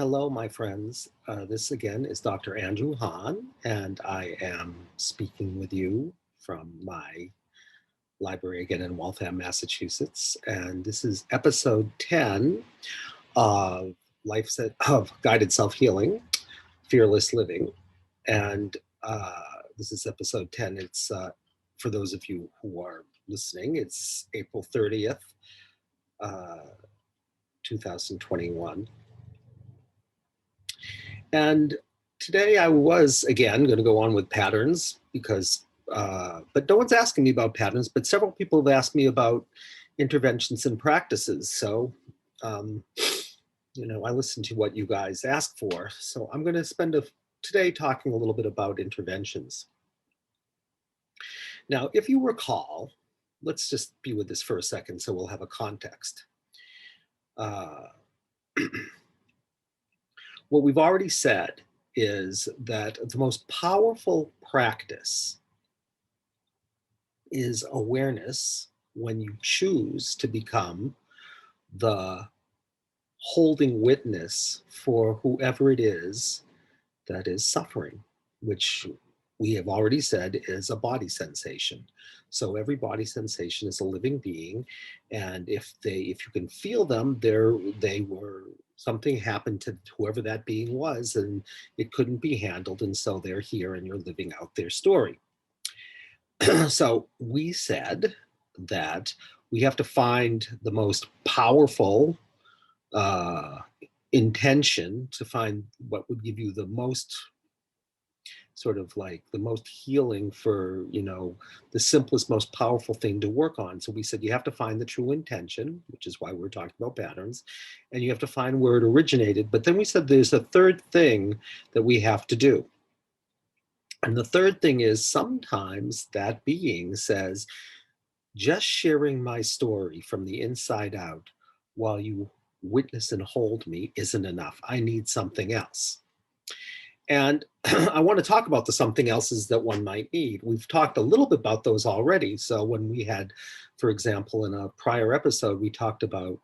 Hello, my friends. This again is Dr. Andrew Hahn, and I am speaking with you from my library again in Waltham, Massachusetts. And this is episode 10 of of Guided Self-Healing, Fearless Living. And this is episode 10. It's for those of you who are listening, it's April 30th, uh, 2021. And today I was, again, going to go on with patterns because, but no one's asking me about patterns, but several people have asked me about interventions and practices. So, um, I listen to what you guys ask for. So I'm going to spend today talking a little bit about interventions. Now, if you recall, let's just be with this for a second so we'll have a context. What we've already said is that the most powerful practice is awareness when you choose to become the holding witness for whoever it is that is suffering, which we have already said is a body sensation. So every body sensation is a living being, and if you can feel them, something happened to whoever that being was, and it couldn't be handled, and so they're here, and you're living out their story. So we said that we have to find the most powerful intention to find what would give you the most sort of like the most healing for, the simplest, most powerful thing to work on. So we said you have to find the true intention, which is why we're talking about patterns, and you have to find where it originated. But then we said there's a third thing that we have to do. And the third thing is sometimes that being says, just sharing my story from the inside out while you witness and hold me isn't enough. I need something else. And I want to talk about the something else's that one might need. We've talked a little bit about those already. So when we had, for example, in a prior episode, we talked about,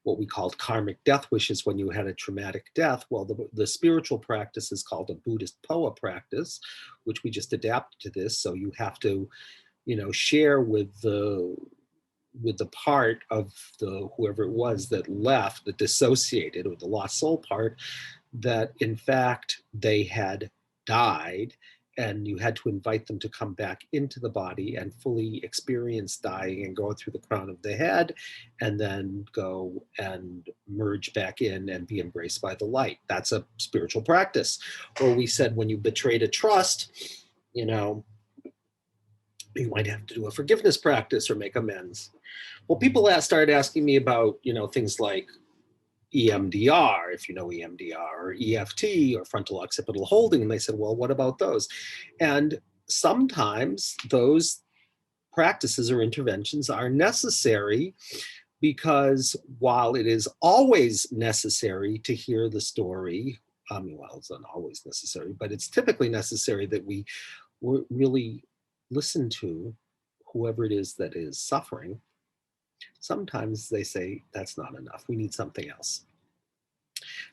what we called karmic death wishes when you had a traumatic death. Well, the spiritual practice is called a Buddhist POA practice, which we just adapted to this. So you have to, share with the part of the whoever it was that left, that dissociated, or the lost soul part, that in fact they had died, and you had to invite them to come back into the body and fully experience dying and go through the crown of the head and then go and merge back in and be embraced by the light. That's a spiritual practice. Or we said when you betrayed a trust, you might have to do a forgiveness practice or make amends. Well, people started asking me about, things like EMDR, if you know EMDR, or EFT, or frontal occipital holding. And they said, well, what about those? And sometimes those practices or interventions are necessary because while it is always necessary to hear the story, it's not always necessary, but it's typically necessary that we really listen to whoever it is that is suffering. Sometimes they say that's not enough. We need something else.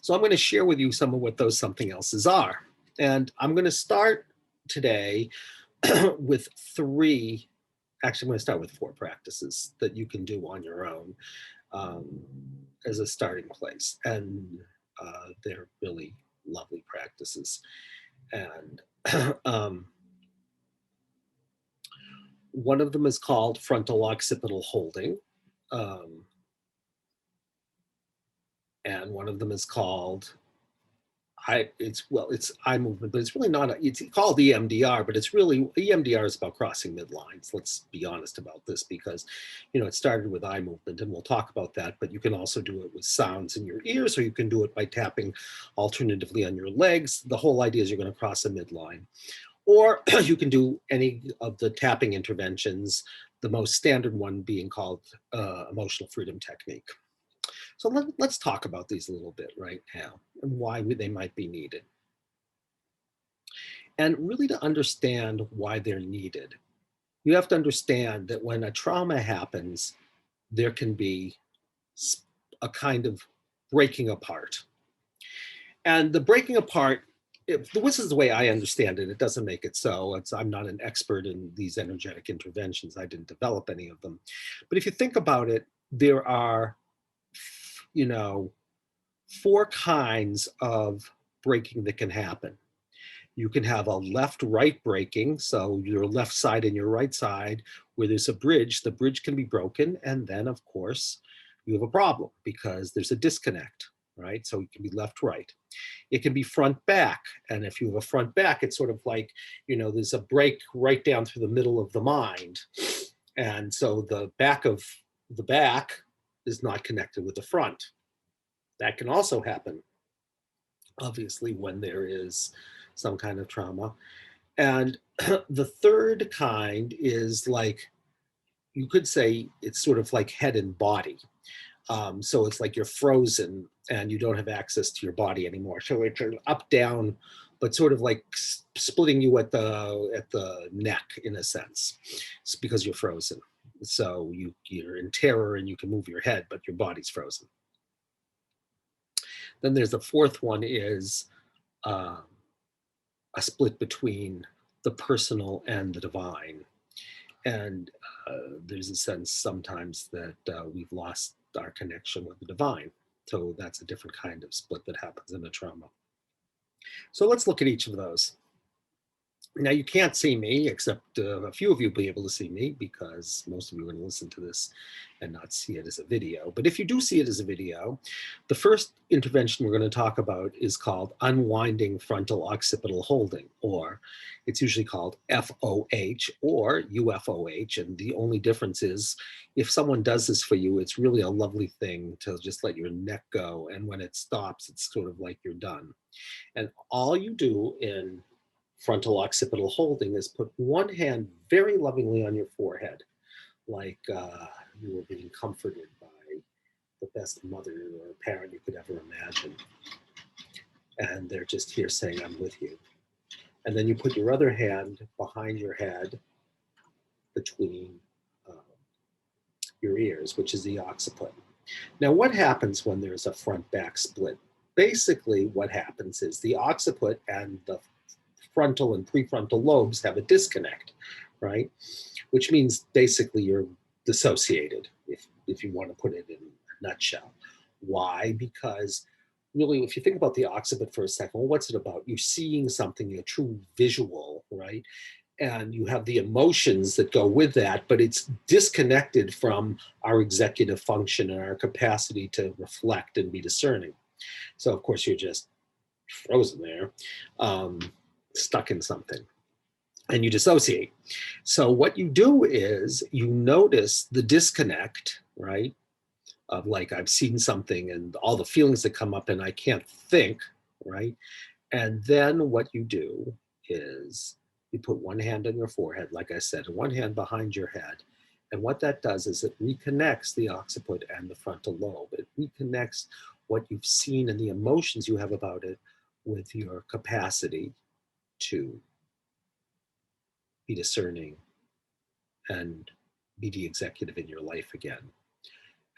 So I'm going to share with you some of what those something else's are. And I'm going to start today with three. Actually, I'm going to start with 4 practices that you can do on your own as a starting place. And they're really lovely practices. And one of them is called frontal occipital holding. And one of them is called it's eye movement, but it's really not. It's called EMDR, but it's really EMDR is about crossing midlines. Let's be honest about this because, it started with eye movement, and we'll talk about that. But you can also do it with sounds in your ears, or you can do it by tapping alternatively on your legs. The whole idea is you're going to cross a midline, or you can do any of the tapping interventions. The most standard one being called emotional freedom technique. So let's talk about these a little bit right now and why they might be needed. And really, to understand why they're needed, you have to understand that when a trauma happens, there can be a kind of breaking apart. And the breaking apart, this is the way I understand it. It doesn't make it so. I'm not an expert in these energetic interventions. I didn't develop any of them. But if you think about it, there are, you know, 4 kinds of breaking that can happen. You can have a left-right breaking, so your left side and your right side, where there's a bridge, the bridge can be broken, and then, of course, you have a problem because there's a disconnect, right? So it can be left-right. It can be front-back, and if you have a front-back, it's sort of like, you know, there's a break right down through the middle of the mind. And so the back of the back is not connected with the front. That can also happen, obviously, when there is some kind of trauma. And the third kind is like, you could say it's sort of like head and body. So it's like you're frozen and you don't have access to your body anymore. So it's an up, down, but sort of like splitting you at the neck in a sense. It's because you're frozen. So you're in terror and you can move your head, but your body's frozen. Then there's the fourth one is a split between the personal and the divine. And there's a sense sometimes that we've lost our connection with the divine. So that's a different kind of split that happens in a trauma. So let's look at each of those. Now you can't see me, except a few of you will be able to see me because most of you are going to listen to this and not see it as a video. But if you do see it as a video, the first intervention we're going to talk about is called unwinding frontal occipital holding, or it's usually called FOH or UFOH. And the only difference is if someone does this for you, it's really a lovely thing to just let your neck go. And when it stops, it's sort of like you're done. And all you do in frontal occipital holding is put one hand very lovingly on your forehead, like you were being comforted by the best mother or parent you could ever imagine. And they're just here saying, I'm with you. And then you put your other hand behind your head between your ears, which is the occiput. Now, what happens when there's a front-back split? Basically, what happens is the occiput and the frontal and prefrontal lobes have a disconnect, right? Which means basically you're dissociated, if you want to put it in a nutshell. Why? Because really, if you think about the occiput for a second, well, what's it about? You're seeing something, a true visual, right? And you have the emotions that go with that, but it's disconnected from our executive function and our capacity to reflect and be discerning. So of course you're just frozen there. Stuck in something, and you dissociate. So what you do is you notice the disconnect, right? Of like, I've seen something and all the feelings that come up and I can't think, right? And then what you do is you put one hand on your forehead, like I said, and one hand behind your head. And what that does is it reconnects the occiput and the frontal lobe. It reconnects what you've seen and the emotions you have about it with your capacity to be discerning and be the executive in your life again.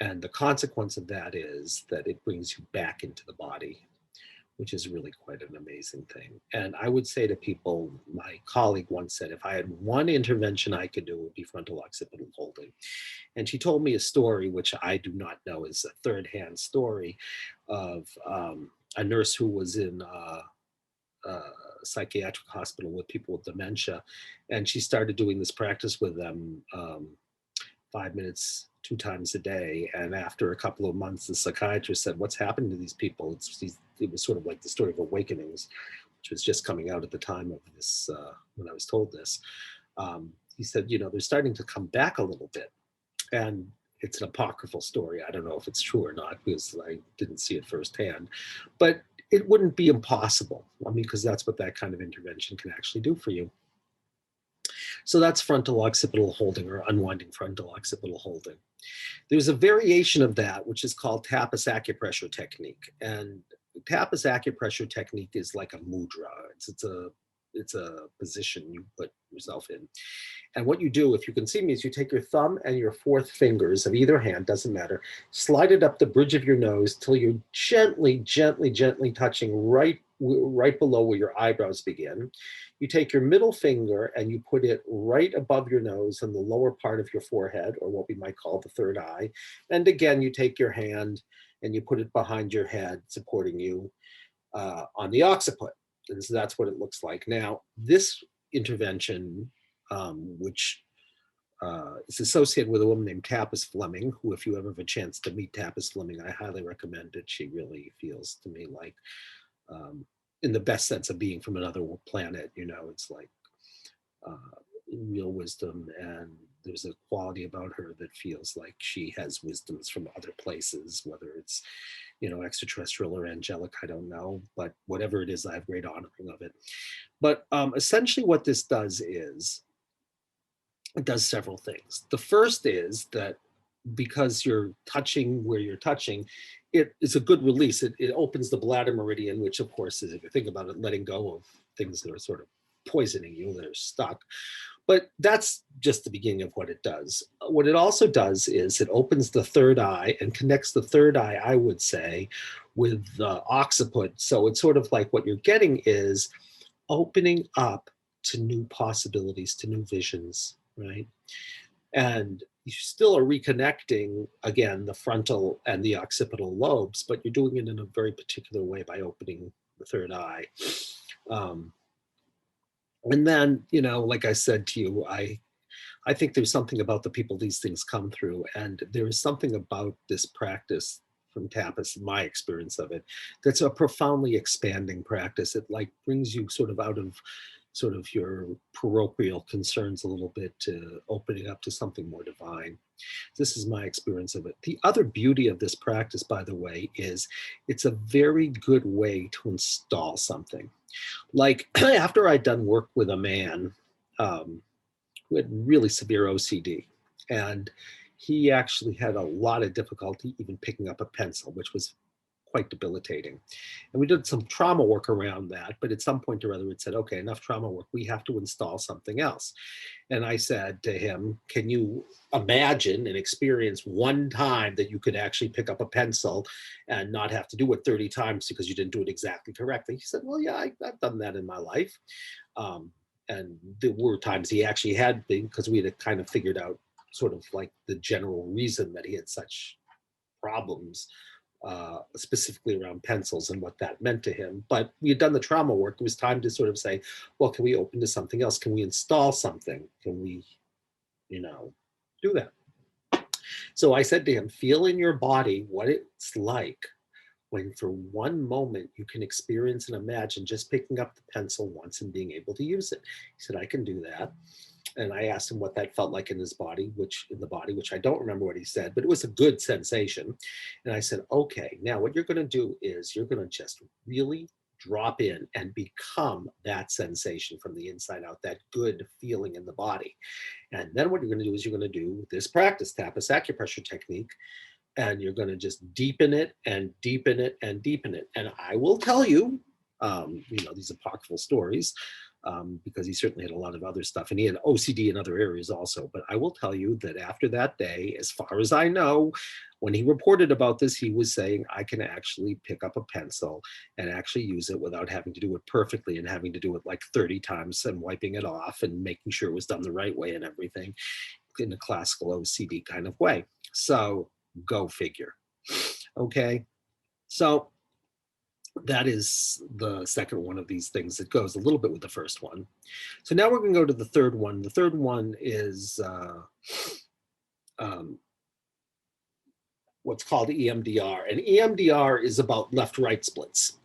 And the consequence of that is that it brings you back into the body, which is really quite an amazing thing. And I would say to people, my colleague once said, if I had one intervention I could do, it would be frontal occipital holding. And she told me a story, which I do not know is a third-hand story, of a nurse who was in psychiatric hospital with people with dementia. And she started doing this practice with them 5 minutes, 2 times a day. And after a couple of months, the psychiatrist said, what's happening to these people? It was sort of like the story of Awakenings, which was just coming out at the time of this, when I was told this. He said, you know, they're starting to come back a little bit. And it's an apocryphal story. I don't know if it's true or not because I didn't see it firsthand. But it wouldn't be impossible. I mean, because that's what that kind of intervention can actually do for you. So that's frontal occipital holding, or unwinding frontal occipital holding. There's a variation of that, which is called tapas acupressure technique. And tapas acupressure technique is like a mudra. it's a position you put yourself in. And what you do, if you can see me, is you take your thumb and your fourth fingers of either hand, doesn't matter, slide it up the bridge of your nose till you're gently, gently, gently touching right below where your eyebrows begin. You take your middle finger and you put it right above your nose in the lower part of your forehead, or what we might call the third eye. And again, you take your hand and you put it behind your head, supporting you on the occiput. And so that's what it looks like. Now, this intervention, which is associated with a woman named Tapas Fleming, who, if you ever have a chance to meet Tapas Fleming, I highly recommend it. She really feels to me like, in the best sense of being from another planet, you know, it's like real wisdom, and there's a quality about her that feels like she has wisdoms from other places, whether it's, you know, extraterrestrial or angelic, I don't know, but whatever it is, I have great honoring of it. But essentially what this does is, it does several things. The first is that because you're touching where you're touching, it is a good release. It opens the bladder meridian, which of course is, if you think about it, letting go of things that are sort of poisoning you, that are stuck. But that's just the beginning of what it does. What it also does is it opens the third eye and connects the third eye, I would say, with the occiput. So it's sort of like what you're getting is opening up to new possibilities, to new visions, right? And you still are reconnecting, again, the frontal and the occipital lobes, but you're doing it in a very particular way by opening the third eye. And then, you know, like I said to you, I think there's something about the people these things come through, and there is something about this practice from Tapas, my experience of it, that's a profoundly expanding practice. It like brings you sort of out of sort of your parochial concerns a little bit to opening up to something more divine. This is my experience of it. The other beauty of this practice, by the way, is it's a very good way to install something. Like after I'd done work with a man who had really severe OCD, and he actually had a lot of difficulty even picking up a pencil, which was quite debilitating. And we did some trauma work around that, but at some point or other, it said, okay, enough trauma work, we have to install something else. And I said to him, can you imagine and experience one time that you could actually pick up a pencil and not have to do it 30 times because you didn't do it exactly correctly? He said, well, yeah, I've done that in my life. And there were times he actually had been, because we had kind of figured out sort of like the general reason that he had such problems, specifically around pencils and what that meant to him. But we had done the trauma work. It was time to sort of say, well, can we open to something else? Can we install something? Can we, you know, do that? So I said to him, feel in your body what it's like when for one moment you can experience and imagine just picking up the pencil once and being able to use it. He said, I can do that. And I asked him what that felt like in his body, which I don't remember what he said, but it was a good sensation. And I said, okay, now what you're going to do is you're going to just really drop in and become that sensation from the inside out, that good feeling in the body. And then what you're going to do is you're going to do this practice, Tapas acupressure technique, and you're going to just deepen it and deepen it and deepen it. And I will tell you, you know, these apocryphal stories, because he certainly had a lot of other stuff, and he had OCD in other areas also. But I will tell you that after that day, as far as I know, when he reported about this, he was saying, I can actually pick up a pencil and actually use it without having to do it perfectly and having to do it like 30 times and wiping it off and making sure it was done the right way and everything in a classical OCD kind of way. So go figure. Okay. So that is the second one of these things that goes a little bit with the first one. So now we're going to go to the third one. The third one is what's called EMDR. And EMDR is about left-right splits.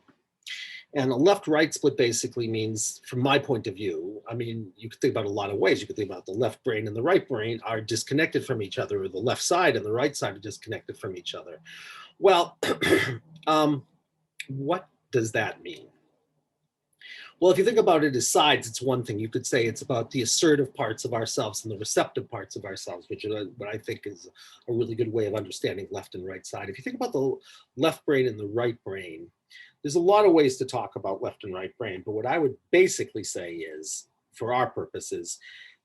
And a left-right split basically means, from my point of view, I mean, you could think about it a lot of ways. You could think about the left brain and the right brain are disconnected from each other, or the left side and the right side are disconnected from each other. Well, what does that mean? Well, if you think about it as sides, it's one thing. You could say it's about the assertive parts of ourselves and the receptive parts of ourselves, which is what I think is a really good way of understanding left and right side. If you think about the left brain and the right brain, There's a lot of ways to talk about left and right brain, but what I would basically say is, for our purposes,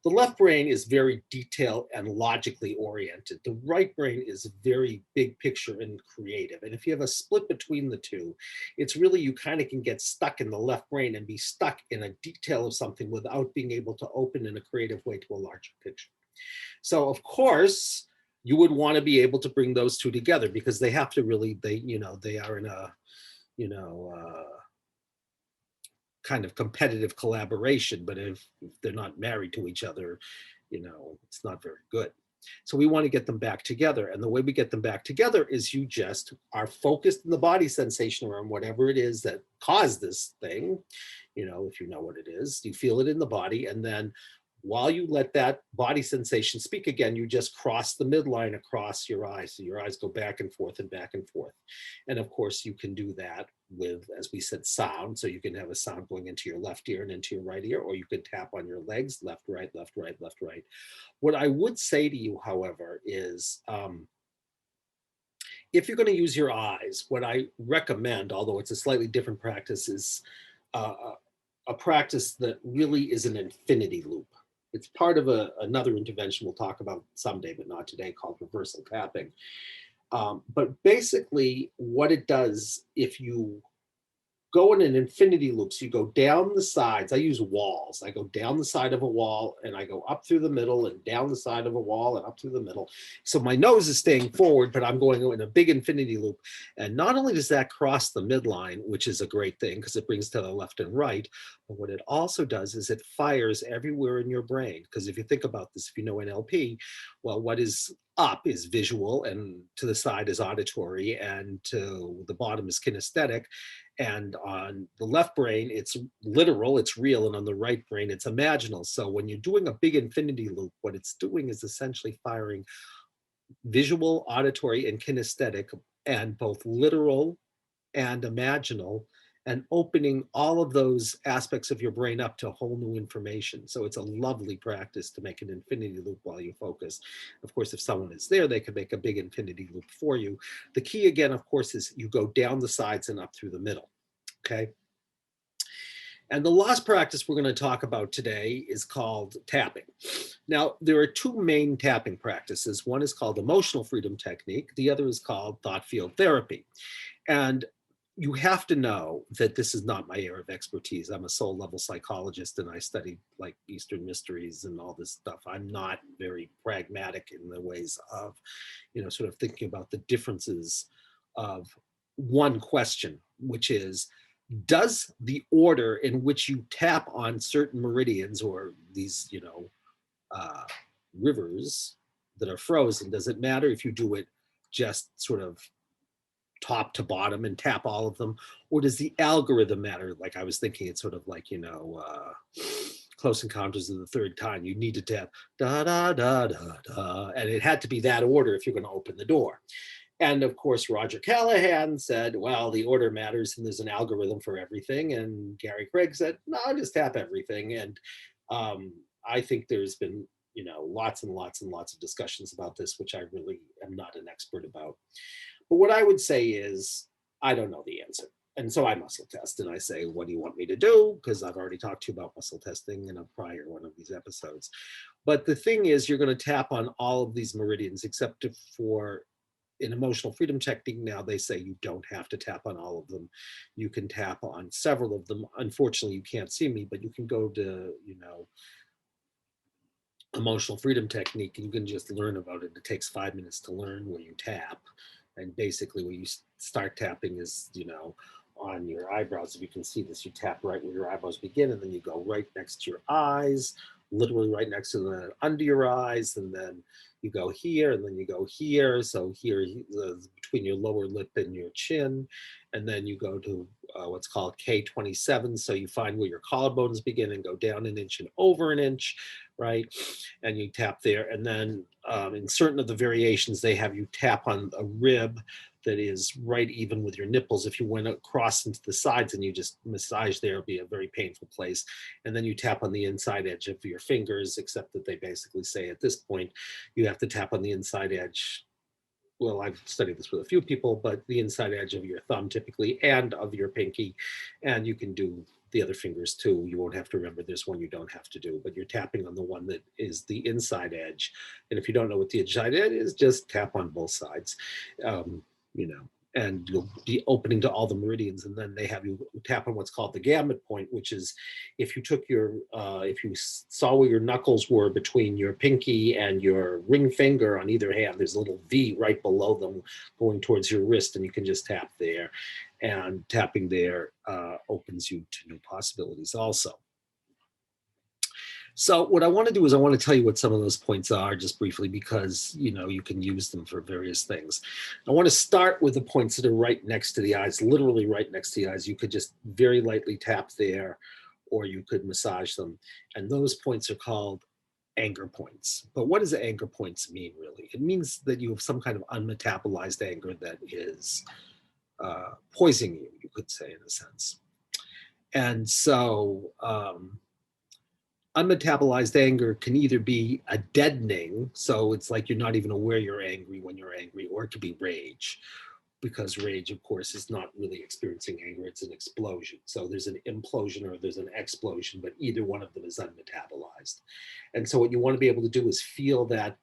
the left brain is very detail and logically oriented. The right brain is very big picture and creative. And if you have a split between the two, it's really, you kind of can get stuck in the left brain and be stuck in a detail of something without being able to open in a creative way to a larger picture. So of course, you would want to be able to bring those two together, because they have to really, they are in a, you know, kind of competitive collaboration, but if they're not married to each other, it's not very good. So we want to get them back together. And the way we get them back together is you just are focused in the body sensation around whatever it is that caused this thing. If you know what it is, you feel it in the body. And then while you let that body sensation speak again, you just cross the midline across your eyes. So your eyes go back and forth and back and forth. And of course, you can do that with, as we said, sound. So you can have a sound going into your left ear and into your right ear, or you could tap on your legs, left, right, left, right, left, right. What I would say to you, however, is if you're going to use your eyes, what I recommend, although it's a slightly different practice, is a practice that really is an infinity loop. It's part of another intervention we'll talk about someday, but not today, called reversal tapping. But basically what it does, if you go in an infinity loop, so you go down the sides. I use walls. I go down the side of a wall and I go up through the middle and down the side of a wall and up through the middle. So my nose is staying forward, but I'm going in a big infinity loop. And not only does that cross the midline, which is a great thing because it brings to the left and right, but what it also does is it fires everywhere in your brain. Because if you think about this, if you know NLP, well, what is up is visual, and to the side is auditory, and to the bottom is kinesthetic. And on the left brain, it's literal, it's real. And on the right brain, it's imaginal. So when you're doing a big infinity loop, what it's doing is essentially firing visual, auditory, and kinesthetic, and both literal and imaginal, and opening all of those aspects of your brain up to whole new information. So it's a lovely practice to make an infinity loop while you focus. Of course, if someone is there, they can make a big infinity loop for you. The key again, of course, is you go down the sides and up through the middle, okay? And the last practice we're going to talk about today is called tapping. Now, there are two main tapping practices. One is called emotional freedom technique. The other is called thought field therapy. And you have to know that this is not my area of expertise. I'm a soul level psychologist and I study like Eastern mysteries and all this stuff. I'm not very pragmatic in the ways of, sort of thinking about the differences of one question, which is, does the order in which you tap on certain meridians or these, rivers that are frozen, does it matter if you do it just sort of top to bottom and tap all of them, or does the algorithm matter? Like I was thinking, it's sort of like, Close Encounters of the Third Kind. You need to tap da da da da da, and it had to be that order if you're going to open the door. And of course, Roger Callahan said, well, the order matters and there's an algorithm for everything. And Gary Craig said, no, just tap everything. And I think there's been, lots and lots and lots of discussions about this, which I really am not an expert about. But what I would say is, I don't know the answer. And so I muscle test and I say, what do you want me to do? Because I've already talked to you about muscle testing in a prior one of these episodes. But the thing is, you're going to tap on all of these meridians, except for in emotional freedom technique. Now they say you don't have to tap on all of them. You can tap on several of them. Unfortunately, you can't see me, but you can go to, emotional freedom technique and you can just learn about it. It takes 5 minutes to learn where you tap. And basically when you start tapping is, on your eyebrows. If you can see this, you tap right where your eyebrows begin, and then you go right next to your eyes, literally right next to the under your eyes, and then you go here, and then you go here. So here, between your lower lip and your chin, and then you go to what's called K27. So you find where your collarbones begin and go down an inch and over an inch, right? And you tap there. And then in certain of the variations, they have you tap on a rib that is right even with your nipples. If you went across into the sides and you just massage there, it'll be a very painful place. And then you tap on the inside edge of your fingers, except that they basically say at this point, you have to tap on the inside edge well, I've studied this with a few people, but the inside edge of your thumb typically and of your pinky. And you can do the other fingers too. You won't have to remember this one you don't have to do, but you're tapping on the one that is the inside edge. And if you don't know what the inside edge is, just tap on both sides, um, you know, and you'll be opening to all the meridians. And then they have you tap on what's called the gamut point, which is if you took your, if you saw where your knuckles were between your pinky and your ring finger on either hand, there's a little V right below them going towards your wrist, and you can just tap there. And tapping there opens you to new possibilities also. So what I want to do is I want to tell you what some of those points are just briefly, because you can use them for various things. I want to start with the points that are right next to the eyes, literally right next to the eyes. You could just very lightly tap there, or you could massage them. And those points are called anger points. But what does anger points mean, really? It means that you have some kind of unmetabolized anger that is poisoning you, you could say, in a sense. And so unmetabolized anger can either be a deadening, so it's like you're not even aware you're angry when you're angry, or it could be rage, because rage, of course, is not really experiencing anger, it's an explosion. So there's an implosion or there's an explosion, but either one of them is unmetabolized. And so what you want to be able to do is feel that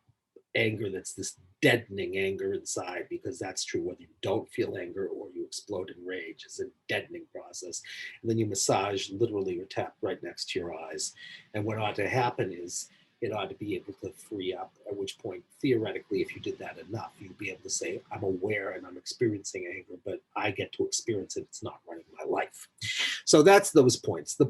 anger, that's this deadening anger inside, because that's true whether you don't feel anger or you explode in rage. It's a deadening process. And then you massage literally or tap right next to your eyes. And what ought to happen is it ought to be able to free up, at which point, theoretically, if you did that enough, you'd be able to say, I'm aware and I'm experiencing anger, but I get to experience it. It's not running my life. So that's those points. The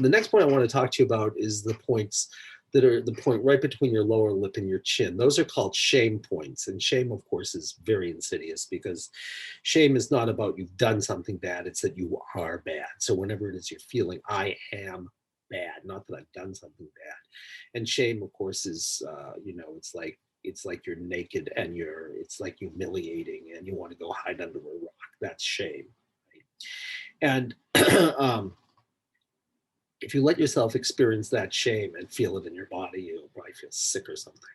next point I want to talk to you about is the points that are the point right between your lower lip and your chin. Those are called shame points. And shame, of course, is very insidious, because shame is not about you've done something bad, it's that you are bad. So whenever it is you're feeling, I am bad, not that I've done something bad. And shame, of course, is, it's like you're naked and it's like humiliating and you want to go hide under a rock. That's shame. Right? And if you let yourself experience that shame and feel it in your body, you'll probably feel sick or something.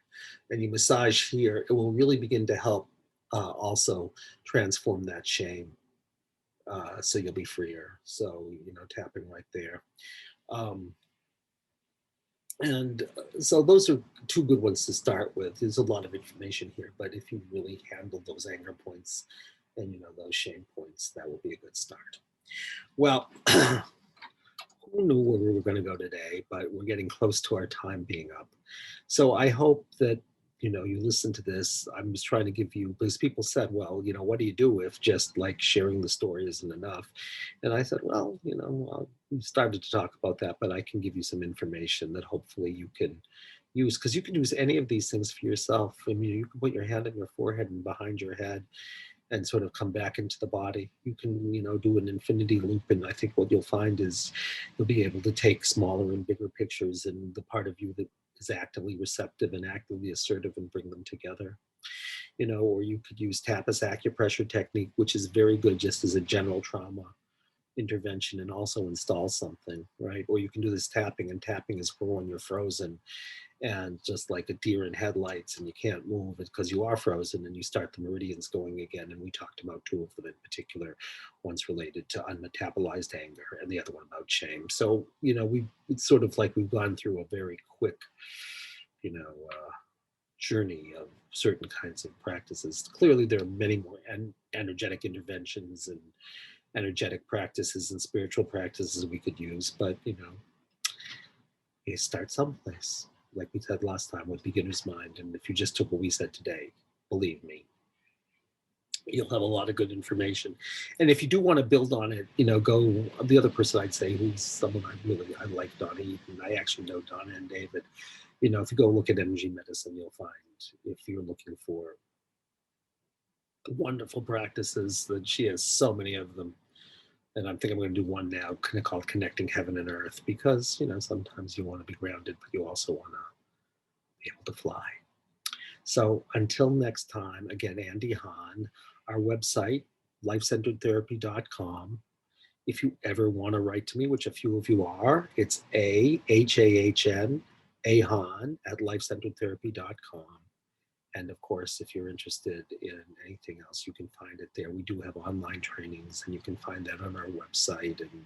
And you massage here, it will really begin to help also transform that shame. So you'll be freer. So, tapping right there. And so those are two good ones to start with. There's a lot of information here, but if you really handle those anger points and, those shame points, that will be a good start. Well, who knew where we were going to go today, but we're getting close to our time being up. So I hope that, you listen to this. I'm just trying to give you, because people said, well, what do you do if just like sharing the story isn't enough? And I said, well, we started to talk about that, but I can give you some information that hopefully you can use, because you can use any of these things for yourself. I mean, you can put your hand on your forehead and behind your head and sort of come back into the body. You can, do an infinity loop. And I think what you'll find is you'll be able to take smaller and bigger pictures and the part of you that is actively receptive and actively assertive and bring them together. Or you could use tapas acupressure technique, which is very good just as a general trauma intervention and also install something, right? Or you can do this tapping, and tapping is for when you're frozen and just like a deer in headlights and you can't move because you are frozen, and you start the meridians going again. And we talked about two of them in particular, one's related to unmetabolized anger and the other one about shame. So, it's sort of like we've gone through a very quick, journey of certain kinds of practices. Clearly there are many more energetic interventions and energetic practices and spiritual practices we could use, but you start someplace, like we said last time, with beginner's mind. And if you just took what we said today, believe me, you'll have a lot of good information. And if you do want to build on it, go, the other person I'd say who's someone I like, Donna Eaton. I actually know Donna and David. If you go look at energy medicine, you'll find, if you're looking for wonderful practices, that she has so many of them. And I think I'm going to do one now called Connecting Heaven and Earth, because, sometimes you want to be grounded, but you also want to be able to fly. So until next time, again, Andy Hahn, our website, lifecenteredtherapy.com. If you ever want to write to me, which a few of you are, it's Hahn at lifecenteredtherapy.com. And of course, if you're interested in anything else, you can find it there. We do have online trainings, and you can find that on our website. And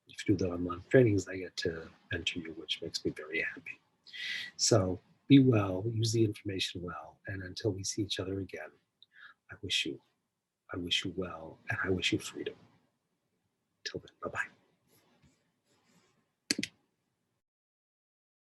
if you do the online trainings, I get to mentor you, which makes me very happy. So be well, use the information well, and until we see each other again, I wish you well, and I wish you freedom. Till then, bye-bye.